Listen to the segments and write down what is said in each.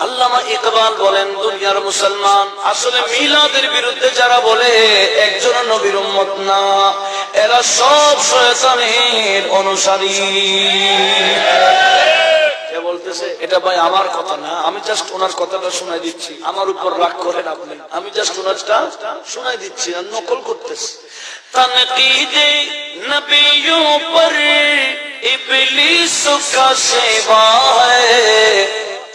আল্লামা ইকবাল বলেন, দুনিয়ার মুসলমান আসলে মিলাদের বিরুদ্ধে যারা বলে একজন নবীর উম্মত না, এরা সব শয়তানের অনুসারী। কে বলতেছে? এটা ভাই আমার কথা না, আমি জাস্ট ওনার কথাটা শোনাই দিচ্ছি। আমার উপর রাগ করেন আপনি, আমি জাস্ট ওনারটা শোনাই দিচ্ছি আর নকল করতেছি। তনकीदे नबियों पर इब्लीस का सेवा है,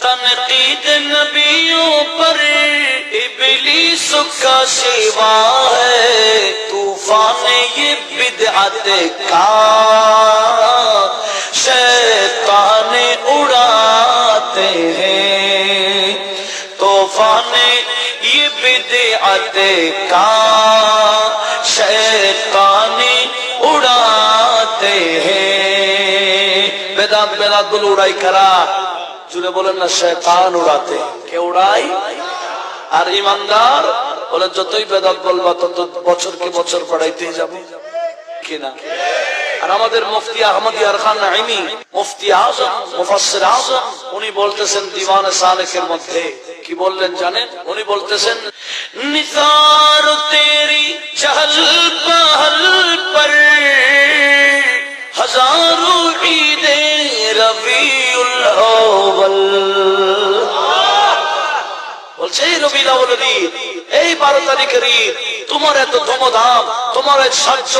तनकीद नबियों पर इब्लीस का सेवा है, तूफान ये बिदअत का शैतान उड़ाते हैं, तूफान ये बिदअत का शैतान उड़ाते हैं। बेदात बेदात गुल उड़ाई करा, जुड़े बोलेन ना शैतान उड़ाते। কে উড়াই? আর ইমানদার বলে যতই বেদাত বলবা তত বছরকে বছর পড়াইতে যাবে কিনা। আর আমাদের মুফতি আহমদ ইয়ার খান নাইমি, মুফতি আজম, মুফাসসির আজম, উনি বলতেছেন দিওয়ানে সালেকের মধ্যে কি বললেন জানেন? উনি বলতেছেন, নিসার তেরি চহল পহল পর হাজারো ঈদে রবিউল আউয়াল। বলছে রবিউল আউয়ালের ঈদ, এই 12 তারিখের ঈদ, তোমার এত ধুমধাম, তোমার এই সাজ্য,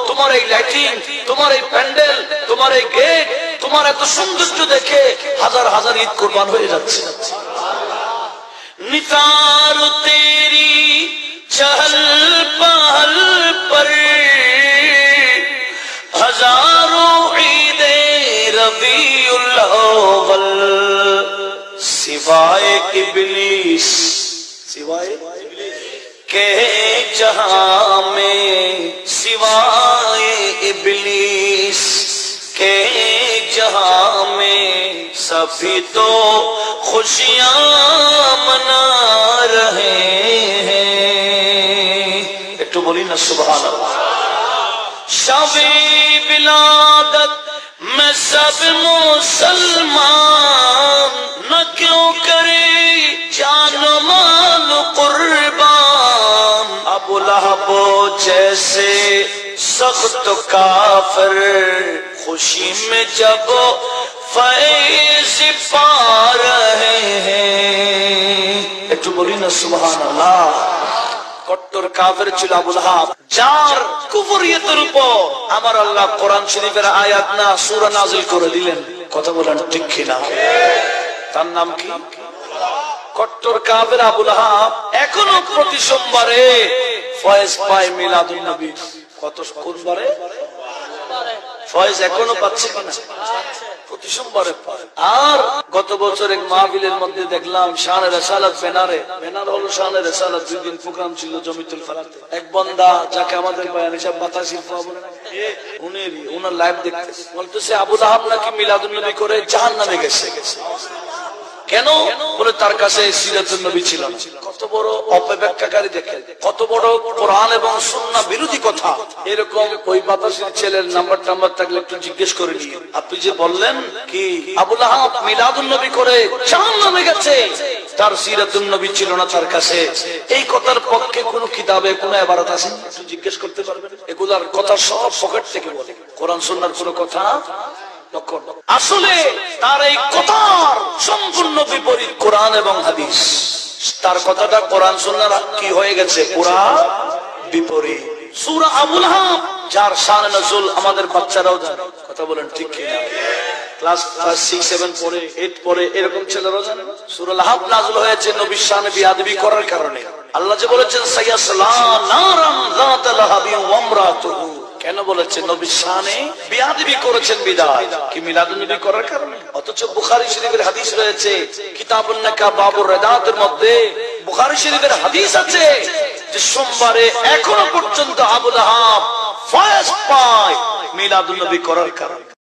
তোমার এই লাইটিং, তোমার এই প্যান্ডেল, তোমার এই গেট, তোমার এত সৌন্দর্য দেখে হাজার হাজার ঈদ কুরবান হয়ে যাচ্ছে। निसार तेरी चहल पहल पर हजारों ईदे रबीउल अव्वल, सिवाय इब्लीस, सिवाय के जहां में, सिवाय इब्लीस के जहां में सभी तो खुशियां मना रहे हैं। একটু বলি না সুবহানাল্লাহ। शब-ए विलादत में सब मुसलमान न क्यों करे जान माल कुर्बान, अबू लहब जैसे सख्त काफिर खुशी में जब फैज पा रहे हैं। একটু বলি না সুবহানাল্লাহ। কট্টর কাফের ছিল আবু লাহাব, যার কুফরিয়তের উপর আমার আল্লাহ কোরআন শরীফের আয়াত না সূরা নাযিল করে দিলেন। কথা বলেন ঠিক কিনা? তার নাম কি? কট্টর কাফের আবু লাহাব এখনো প্রতি সোমবারে ফয়েজ পায় মিলাদুন নবী। কত কোন বারে ফয়েজ এখনো পাচ্ছে কিনা? প্রতি সোমবারে পায়। আর গত বছর এক মাহফিলের মধ্যে দেখলাম শানে রিসালাত ব্যানারে, ব্যানার হলো শানে রিসালাত, 2 দিন প্রোগ্রাম ছিল জমিতুল ফারাতে। এক বান্দা যাকে আমাদের বয়ান হিসাব বাতাসির বলে না, উনার লাইভ দেখতেছে, বলতেছে আবু লাহাব নাকি মিলাদুন নবী করে জাহান্নামে গেছে। কেন? বলে তার কাছে সিরাতুন নবী ছিল না। কত বড় অপব্যাখ্যাকারী দেখেন, কত বড় কোরআন এবং সুন্নাহ বিরোধী কথা। এরকম ওই বাতাসের ছেলের নাম্বার টাম্বার থাকলে একটু জিজ্ঞেস করে নিয়ে, আপনি যে বললেন কি আবু লাহাব মিলাদুন নবী করে জাহান্নামে গেছে, তার সিরাতুন নবী ছিল না তার কাছে, এই কথার পক্ষে কোন কিতাবে কোন ইবারত আছে? একটু জিজ্ঞেস করতে পারবেন? এগুলার কথা সব পকেট থেকে বলে, কোরআন সুন্নাহর কোনো কথা। আসলে তার এই কথার সম্পূর্ণ বিপরীত কোরআন এবং হাদিস। তার কথাটা কোরআন সুন্নাহর কি হয়ে গেছে? পুরা বিপরীত। সূরা আবু লাহাব যার শানে নজুল আমাদের বাচ্চারাও জানে। কথা বলেন ঠিক কি না? ক্লাস 6 7 পড়ে 8 পড়ে এরকম ছেলেরাও জানে। সূরা লাহাব নাযিল হয়েছে নবীর শানে বিয়াদবি করার কারণে। আল্লাহ যে বলেছেন সায়াসলা নারান যাতা লাহাবি ওয়া ইমরাতুহু, কেন বলেছেন? নবীর শানে বিয়াদবি করেছেন বিদায়, কি মিলাদুন নবী করার কারণে। অথচ বুখারী শরীফের হাদিস রয়েছে কিতাবুন নিকাহ বাবুর রিদাতের মধ্যে, বুখারী শরীফের হাদিস আছে যে সোমবারে এখনো পর্যন্ত আবু লাহাব ফয়েজ পায় মিলাদুন নবী করার কারণে।